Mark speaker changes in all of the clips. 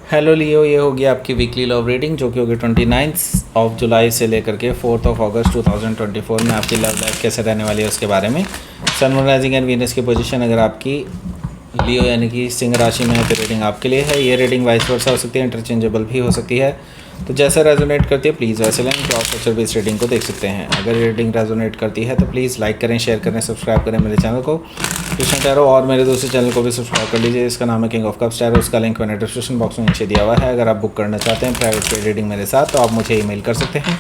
Speaker 1: Hello लियो, ये होगी आपकी वीकली लव रीडिंग जो कि होगी 29 जुलाई से लेकर के 4 अगस्त 2024 में आपकी लव लाइफ कैसे रहने वाली है उसके बारे में। सन, मून, राइजिंग एंड वीनस की पोजीशन अगर आपकी लियो यानी कि सिंह राशि में है तो रीडिंग आपके लिए है। ये रीडिंग वाइस वर्सा हो सकती है, इंटरचेंजेबल भी हो सकती है, तो जैसा रेजोनेट करती है प्लीज़ वैसे लें। तो आप सोचर भी इस रीडिंग को देख सकते हैं। अगर रीडिंग रेजोनेट करती है तो प्लीज़ लाइक करें, शेयर करें, सब्सक्राइब करें मेरे चैनल को कृष्ण टैरो, और मेरे दूसरे चैनल को भी सब्सक्राइब कर लीजिए। इसका नाम है किंग ऑफ कप्स टैरो। उसका लिंक मैंने डिस्क्रिप्शन बॉक्स में नीचे दिया हुआ है। अगर आप बुक करना चाहते हैं प्राइवेट पेड रीडिंग मेरे साथ तो आप मुझे ईमेल कर सकते हैं,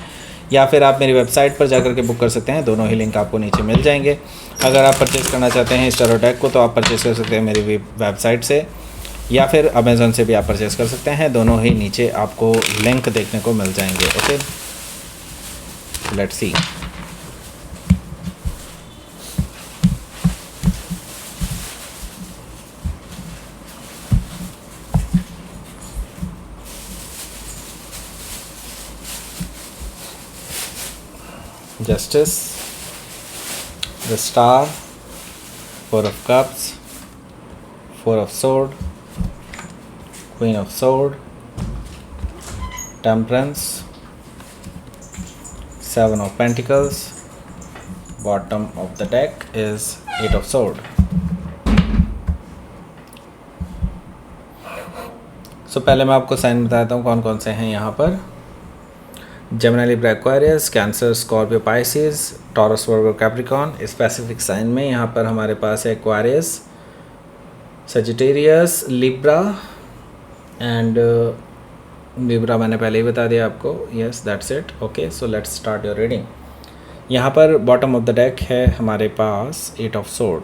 Speaker 1: या फिर आप मेरी वेबसाइट पर जाकर के बुक कर सकते हैं। दोनों ही लिंक आपको नीचे मिल जाएंगे। अगर आप परचेज़ करना चाहते हैं इस टैरो डेक को तो आप परचेज़ कर सकते हैं मेरी वेबसाइट से, या फिर अमेज़न से भी आप परचेज़ कर सकते हैं। दोनों ही नीचे आपको लिंक देखने को मिल जाएंगे। Okay, let's see. Justice, the Star, Four of Cups, Four of Sword, Queen of Sword, Temperance, Seven of Pentacles. Bottom of the deck is Eight of Sword. So पहले मैं आपको साइन बताता हूँ कौन कौन से हैं यहाँ पर। Gemini, Libra, Aquarius, Cancer, Scorpio, Pisces, Taurus, Virgo, Capricorn. Specific sign में यहाँ पर हमारे पास है Aquarius, Sagittarius, Libra and Libra मैंने पहले ही बता दिया आपको। Yes, that's it. Okay, so let's start your reading. यहाँ पर बॉटम ऑफ द डेक है हमारे पास एट ऑफ सोर्ड।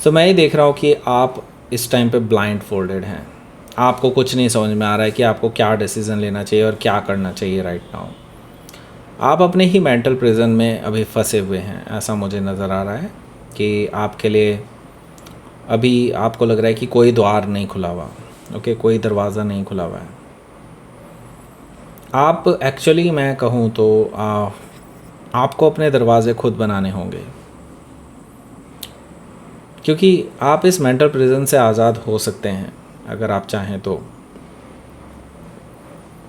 Speaker 1: सो मैं ये देख रहा हूँ कि आप इस टाइम पे ब्लाइंड फोल्डेड हैं। आपको कुछ नहीं समझ में आ रहा है कि आपको क्या डिसीज़न लेना चाहिए और क्या करना चाहिए राइट नाउ। आप अपने ही मेंटल प्रिजन में अभी फंसे हुए हैं, ऐसा मुझे नज़र आ रहा है कि आपके लिए अभी आपको लग रहा है कि कोई द्वार नहीं खुला हुआ। ओके, कोई दरवाज़ा नहीं खुला हुआ है। आप एक्चुअली मैं कहूँ तो आपको अपने दरवाज़े खुद बनाने होंगे, क्योंकि आप इस मेंटल प्रिजन से आज़ाद हो सकते हैं अगर आप चाहें तो।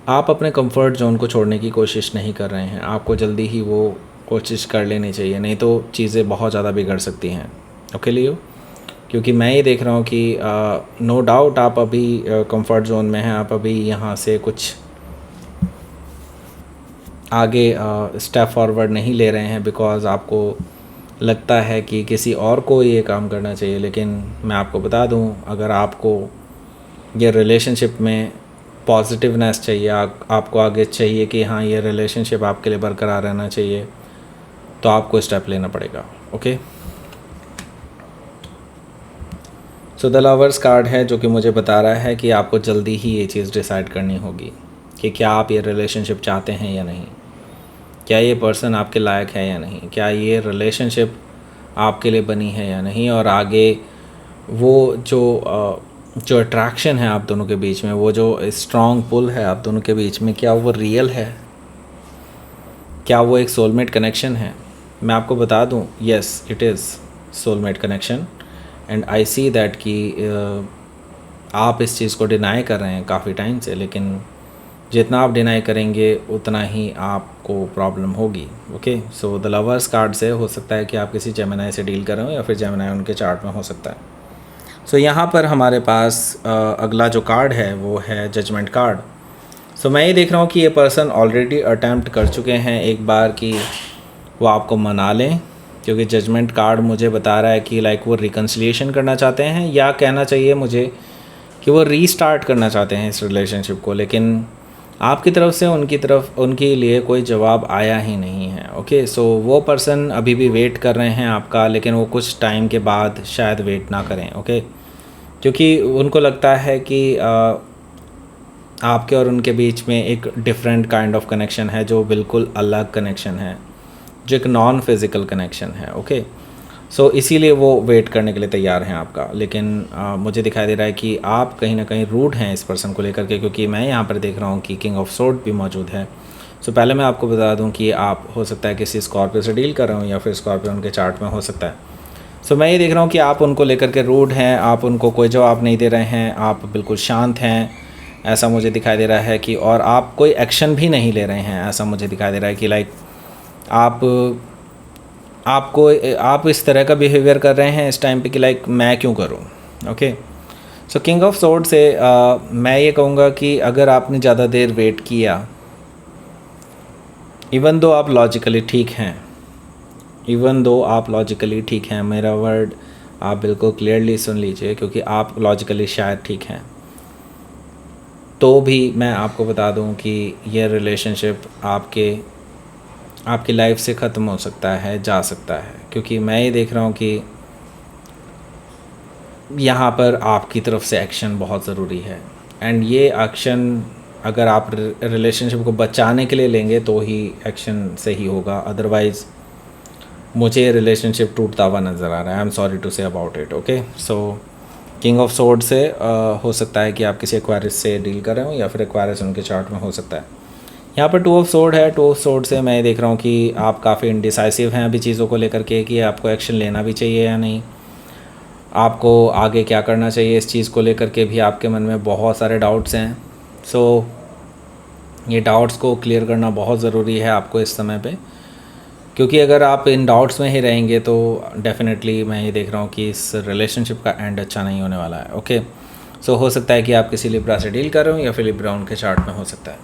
Speaker 1: आप अपने कंफर्ट जोन को छोड़ने की कोशिश नहीं कर रहे हैं। आपको जल्दी ही वो कोशिश कर लेनी चाहिए, नहीं तो चीज़ें बहुत ज़्यादा बिगड़ सकती हैं। ओके लियो, क्योंकि मैं ये देख रहा हूँ कि नो डाउट आप अभी कंफर्ट जोन में हैं। आप अभी यहाँ से कुछ आगे स्टेप फॉरवर्ड नहीं ले रहे हैं बिकॉज़ आपको लगता है कि किसी और को ये काम करना चाहिए। लेकिन मैं आपको बता दूँ, अगर आपको ये रिलेशनशिप में पॉजिटिवनेस चाहिए, आपको आगे चाहिए कि हाँ ये रिलेशनशिप आपके लिए बरकरार रहना चाहिए, तो आपको स्टेप लेना पड़ेगा। Okay, so the lovers card है जो कि मुझे बता रहा है कि आपको जल्दी ही ये चीज़ डिसाइड करनी होगी कि क्या आप ये रिलेशनशिप चाहते हैं या नहीं, क्या ये पर्सन आपके लायक है या नहीं, क्या ये रिलेशनशिप आपके लिए बनी है या नहीं, और आगे वो जो अट्रैक्शन है आप दोनों के बीच में, वो जो स्ट्रॉन्ग पुल है आप दोनों के बीच में, क्या वो रियल है, क्या वो एक सोलमेट कनेक्शन है। मैं आपको बता दूं, yes it is soulmate connection and I see that कि आप इस चीज़ को डिनाई कर रहे हैं काफ़ी टाइम से, लेकिन जितना आप डिनाई करेंगे उतना ही आपको प्रॉब्लम होगी। Okay, so the lovers card से हो सकता है कि आप किसी जेमिनी से डील कर रहे हो, या फिर जेमिनी उनके चार्ट में हो सकता है। सो यहाँ पर हमारे पास अगला जो कार्ड है वो है जजमेंट कार्ड। सो मैं ये देख रहा हूँ कि ये पर्सन ऑलरेडी अटैम्प्ट कर चुके हैं एक बार कि वो आपको मना लें, क्योंकि जजमेंट कार्ड मुझे बता रहा है कि लाइक वो रिकन्सिलिएशन करना चाहते हैं, या कहना चाहिए मुझे कि वो रीस्टार्ट करना चाहते हैं इस रिलेशनशिप को, लेकिन आपकी तरफ से उनके लिए कोई जवाब आया ही नहीं है। ओके, सो वो पर्सन अभी भी वेट कर रहे हैं आपका, लेकिन वो कुछ टाइम के बाद शायद वेट ना करें। ओके, क्योंकि उनको लगता है कि आपके और उनके बीच में एक डिफरेंट काइंड ऑफ कनेक्शन है, जो बिल्कुल अलग कनेक्शन है, जो एक नॉन फिज़िकल कनेक्शन है। ओके, सो इसीलिए वो वेट करने के लिए तैयार हैं आपका। लेकिन मुझे दिखाई दे रहा है कि आप कहीं ना कहीं रूड हैं इस पर्सन को लेकर के, क्योंकि मैं यहाँ पर देख रहा हूँ कि किंग ऑफ सोर्ड भी मौजूद है। सो पहले मैं आपको बता दूँ कि आप हो सकता है किसी स्कॉर्पियो से डील कर रहे हो, या फिर स्कॉर्पियो उनके चार्ट में हो सकता है। सो मैं ये देख रहा हूँ कि आप उनको लेकर के रूड हैं, आप उनको कोई जवाब नहीं दे रहे हैं, आप बिल्कुल शांत हैं, ऐसा मुझे दिखाई दे रहा है कि, और आप कोई एक्शन भी नहीं ले रहे हैं, ऐसा मुझे दिखाई दे रहा है कि लाइक आप इस तरह का बिहेवियर कर रहे हैं इस टाइम पे कि लाइक मैं क्यों करूं। Okay, so king of sword से मैं ये कहूँगा कि अगर आपने ज़्यादा देर वेट किया, इवन दो आप लॉजिकली ठीक हैं, मेरा वर्ड आप बिल्कुल क्लियरली सुन लीजिए, क्योंकि आप लॉजिकली शायद ठीक हैं, तो भी मैं आपको बता दूं कि ये रिलेशनशिप आपकी लाइफ से ख़त्म हो सकता है, जा सकता है, क्योंकि मैं ये देख रहा हूँ कि यहाँ पर आपकी तरफ से एक्शन बहुत ज़रूरी है। एंड ये एक्शन अगर आप रिलेशनशिप को बचाने के लिए लेंगे तो ही एक्शन सही होगा, अदरवाइज़ मुझे रिलेशनशिप टूटता हुआ नज़र आ रहा है। I am sorry to say about it. Okay, so king of sword से हो सकता है कि आप किसी एक्वायरिस से डील कर रहे हो, या फिर एक्वायरिस उनके चार्ट में हो सकता है। यहाँ पर 2 ऑफ सोर्ड है। 2 ऑफ सोर्ड से मैं देख रहा हूँ कि आप काफ़ी इंडिसाइसिव हैं अभी चीज़ों को लेकर के, कि आपको एक्शन लेना भी चाहिए या नहीं, आपको आगे क्या करना चाहिए, इस चीज़ को लेकर के भी आपके मन में बहुत सारे डाउट्स हैं। सो ये डाउट्स को क्लियर करना बहुत ज़रूरी है आपको इस समय पे, क्योंकि अगर आप इन डाउट्स में ही रहेंगे तो डेफिनेटली मैं ये देख रहा हूँ कि इस रिलेशनशिप का एंड अच्छा नहीं होने वाला है। ओके, सो हो सकता है कि आप किसी लिब्रा से डील कर रहे हो, या फिर लिब्रा उनके चार्ट में हो सकता है।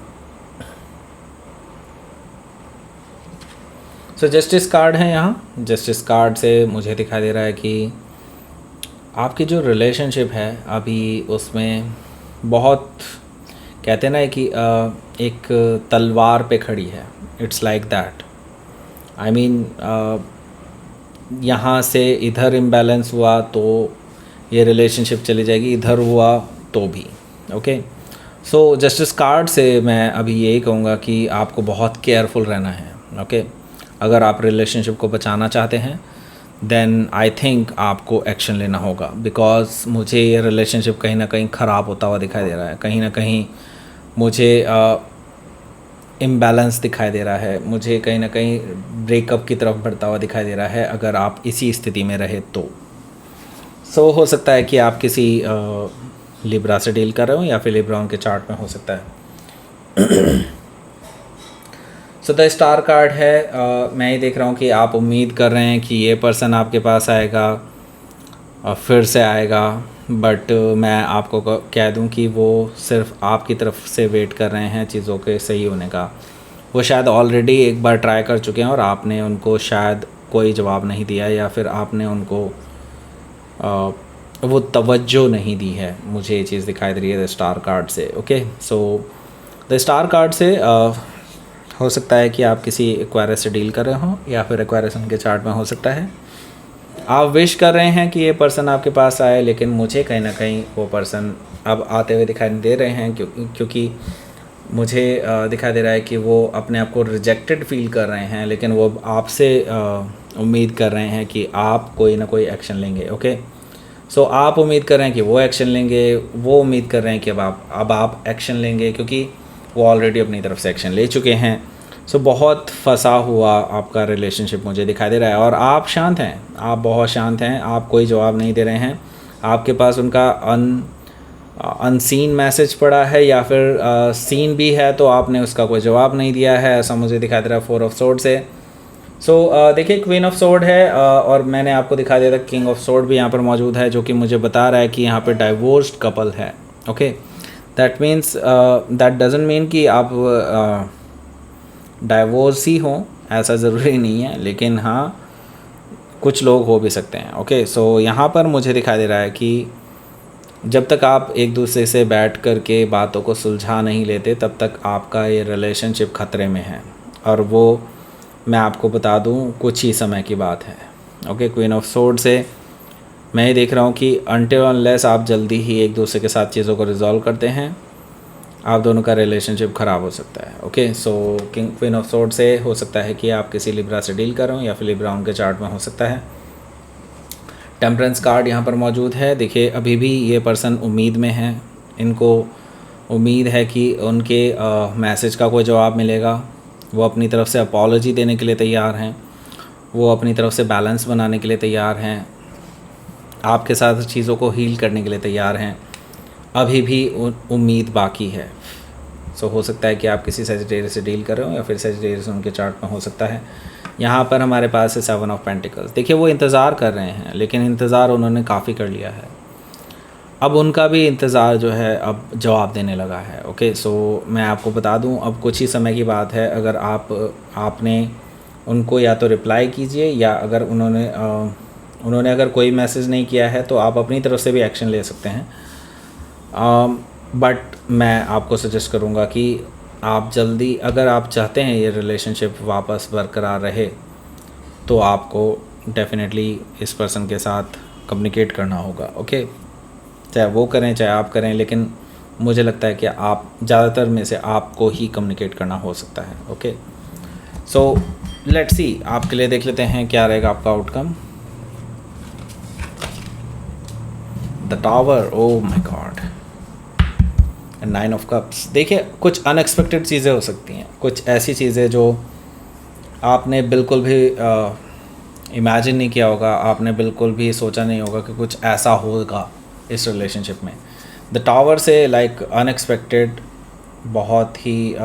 Speaker 1: सो जस्टिस कार्ड है यहाँ। जस्टिस कार्ड से मुझे दिखाई दे रहा है कि आपकी जो रिलेशनशिप है अभी उसमें बहुत, कहते हैं ना कि एक तलवार पे खड़ी है। It's like that. I mean यहाँ से इधर इम्बैलेंस हुआ तो ये रिलेशनशिप चली जाएगी, इधर हुआ तो भी। ओके, सो जस्टिस कार्ड से मैं अभी यही कहूँगा कि आपको बहुत केयरफुल रहना है। ओके, अगर आप रिलेशनशिप को बचाना चाहते हैं देन आई थिंक आपको एक्शन लेना होगा, बिकॉज मुझे ये रिलेशनशिप कहीं ना कहीं ख़राब होता हुआ दिखाई दे रहा है, कहीं ना कहीं मुझे इम्बैलेंस दिखाई दे रहा है, मुझे कहीं ना कहीं ब्रेकअप की तरफ बढ़ता हुआ दिखाई दे रहा है अगर आप इसी स्थिति में रहे तो। सो हो सकता है कि आप किसी लिब्रा से डील कर रहे हो, या फिर लिब्रा उनके चार्ट में हो सकता है। सो द स्टार कार्ड है। मैं ये देख रहा हूँ कि आप उम्मीद कर रहे हैं कि ये पर्सन आपके पास आएगा और फिर से आएगा, बट मैं आपको कह दूं कि वो सिर्फ आपकी तरफ से वेट कर रहे हैं चीज़ों के सही होने का। वो शायद ऑलरेडी एक बार ट्राई कर चुके हैं और आपने उनको शायद कोई जवाब नहीं दिया, या फिर आपने उनको वो तवज्जो नहीं दी है। मुझे ये चीज़ दिखाई दे रही है द स्टार कार्ड से। Okay, so the star card से हो सकता है कि आप किसी एक्वायरस से डील कर रहे हो, या फिर एक्वायरस उनके चार्ट में हो सकता है। आप विश कर रहे हैं कि ये पर्सन आपके पास आए, लेकिन मुझे कहीं ना कहीं वो पर्सन अब आते हुए दिखाई दे रहे हैं, क्योंकि मुझे दिखाई दे रहा है कि वो अपने आप को रिजेक्टेड फील कर रहे हैं, लेकिन वो आपसे उम्मीद कर रहे हैं कि आप कोई ना कोई एक्शन लेंगे। ओके, सो आप उम्मीद कर रहे हैं कि वो एक्शन लेंगे, वो उम्मीद कर रहे हैं कि अब आप एक्शन लेंगे, क्योंकि वो ऑलरेडी अपनी तरफ से एक्शन ले चुके हैं। सो बहुत फंसा हुआ आपका रिलेशनशिप मुझे दिखाई दे रहा है, और आप शांत हैं, आप बहुत शांत हैं, आप कोई जवाब नहीं दे रहे हैं। आपके पास उनका अनसीन मैसेज पड़ा है, या फिर सीन भी है तो आपने उसका कोई जवाब नहीं दिया है, ऐसा मुझे दिखाई दे रहा है 4 ऑफ सोर्ड से। सो देखिए, क्वीन ऑफ सोर्ड है, और मैंने आपको दिखा दिया था किंग ऑफ सोर्ड भी यहाँ पर मौजूद है, जो कि मुझे बता रहा है कि यहाँ पर डाइवोर्स्ड कपल है। Okay, that means that doesn't mean कि आप डाइवोर्स ही हों, ऐसा ज़रूरी नहीं है, लेकिन हाँ कुछ लोग हो भी सकते हैं। ओके, सो यहाँ पर मुझे दिखाई दे रहा है कि जब तक आप एक दूसरे से बैठ कर के बातों को सुलझा नहीं लेते, तब तक आपका ये रिलेशनशिप ख़तरे में है, और वो मैं आपको बता दूँ कुछ ही समय की बात है। ओके, क्वीन ऑफ सोर्ड से मैं ये देख रहा हूँ कि अनटिल अनलेस आप जल्दी ही एक दूसरे के साथ चीज़ों को रिजॉल्व करते हैं, आप दोनों का रिलेशनशिप ख़राब हो सकता है। Okay, so queen of sword से हो सकता है कि आप किसी लिब्रा से डील कर रहे हो, या फिर लिब्रा उनके चार्ट में हो सकता है। टेम्परेंस कार्ड यहाँ पर मौजूद है। देखिए, अभी भी ये पर्सन उम्मीद में है, इनको उम्मीद है कि उनके मैसेज का कोई जवाब मिलेगा। वो अपनी तरफ से अपॉलॉजी देने के लिए तैयार हैं, वो अपनी तरफ से बैलेंस बनाने के लिए तैयार हैं, आपके साथ चीज़ों को हील करने के लिए तैयार हैं, अभी भी उम्मीद बाकी है। सो हो सकता है कि आप किसी सजिटेरियस से डील कर रहे हो या फिर सजिटेरियस उनके चार्ट में हो सकता है। यहाँ पर हमारे पास है 7 ऑफ पेंटिकल्स। देखिए वो इंतज़ार कर रहे हैं, लेकिन इंतज़ार उन्होंने काफ़ी कर लिया है। अब उनका भी इंतज़ार जो है अब जवाब देने लगा है। ओके, सो मैं आपको बता दूं, अब कुछ ही समय की बात है। अगर आपने उनको या तो रिप्लाई कीजिए, या अगर उन्होंने अगर कोई मैसेज नहीं किया है तो आप अपनी तरफ से भी एक्शन ले सकते हैं। बट मैं आपको सजेस्ट करूँगा कि आप जल्दी, अगर आप चाहते हैं ये रिलेशनशिप वापस बरकरार रहे, तो आपको डेफिनेटली इस पर्सन के साथ कम्युनिकेट करना होगा। ओके, चाहे वो करें चाहे आप करें, लेकिन मुझे लगता है कि आप ज़्यादातर में से आपको ही कम्युनिकेट करना हो सकता है। ओके, सो लेट्स सी, आपके लिए देख लेते हैं क्या रहेगा आपका outcome. The tower, oh my God, 9 of cups. देखिए कुछ अनएक्सपेक्टेड चीज़ें हो सकती हैं, कुछ ऐसी चीज़ें जो आपने बिल्कुल भी इमेजिन नहीं किया होगा, आपने बिल्कुल भी सोचा नहीं होगा कि कुछ ऐसा होगा इस रिलेशनशिप में। द टावर से लाइक अनएक्सपेक्टेड, बहुत ही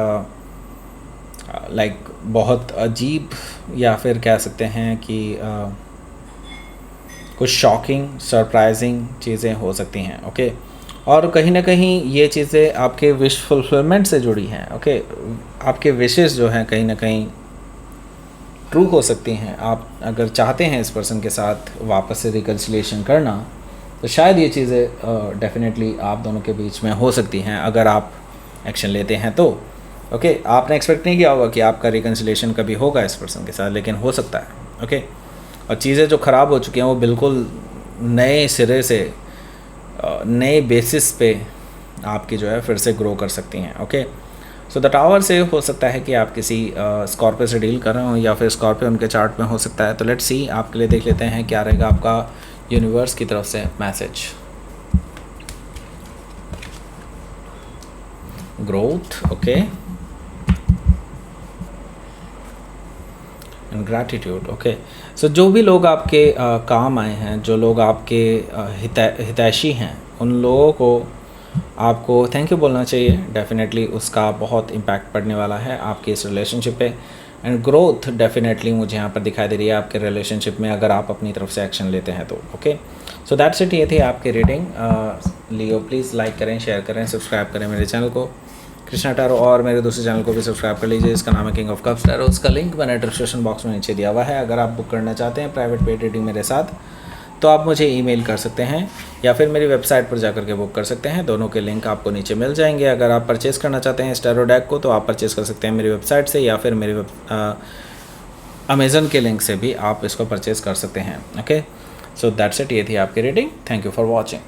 Speaker 1: लाइक बहुत अजीब, या फिर कह सकते हैं कि कुछ शॉकिंग सरप्राइजिंग चीज़ें हो सकती हैं। ओके, और कहीं ना कहीं ये चीज़ें आपके विश फुलफिलमेंट से जुड़ी हैं। ओके, आपके विशेस जो हैं कहीं ना कहीं ट्रू हो सकती हैं। आप अगर चाहते हैं इस पर्सन के साथ वापस से रिकन्सिलिएशन करना, तो शायद ये चीज़ें डेफिनेटली आप दोनों के बीच में हो सकती हैं अगर आप एक्शन लेते हैं तो। ओके, आपने एक्सपेक्ट नहीं किया होगा कि आपका रिकन्सिलिएशन कभी होगा इस पर्सन के साथ, लेकिन हो सकता है। ओके, और चीज़ें जो ख़राब हो चुकी हैं वो बिल्कुल नए सिरे से, नए बेसिस पे आपकी जो है फिर से ग्रो कर सकती हैं। ओके, सो द टावर से हो सकता है कि आप किसी स्कॉर्पियो से डील कर रहे हो, या फिर स्कॉर्पियो उनके चार्ट में हो सकता है। तो लेट्स सी, आपके लिए देख लेते हैं क्या रहेगा आपका यूनिवर्स की तरफ से message. Growth, okay, and gratitude. Okay, so जो भी लोग आपके काम आए हैं, जो लोग आपके हितैषी हैं, उन लोगों को आपको थैंक यू बोलना चाहिए। डेफिनेटली उसका बहुत इम्पैक्ट पड़ने वाला है आपकी इस रिलेशनशिप पे। एंड ग्रोथ डेफिनेटली मुझे यहाँ पर दिखाई दे रही है आपके रिलेशनशिप में, अगर आप अपनी तरफ से एक्शन लेते हैं तो। ओके, सो दैट्स इट, ये थी आपकी रीडिंग। लियो प्लीज़ लाइक करें, शेयर करें, सब्सक्राइब करें मेरे चैनल को कृष्णा टैरो, और मेरे दूसरे चैनल को भी सब्सक्राइब कर लीजिए, इसका नाम है किंग ऑफ कप्स टैरो। उसका लिंक मैंने डिस्क्रिप्शन बॉक्स में नीचे दिया हुआ है। अगर आप बुक करना चाहते हैं प्राइवेट पेड रीडिंग मेरे साथ, तो आप मुझे ईमेल कर सकते हैं, या फिर मेरी वेबसाइट पर जाकर के बुक कर सकते हैं। दोनों के लिंक आपको नीचे मिल जाएंगे। अगर आप परचेज़ करना चाहते हैं इस टैरो डेक को, तो आप परचेज़ कर सकते हैं मेरी वेबसाइट से, या फिर मेरे अमेज़न के लिंक से भी आप इसको परचेज़ कर सकते हैं। ओके, सो दैट्स इट, ये थी आपकी reading. Thank you for watching.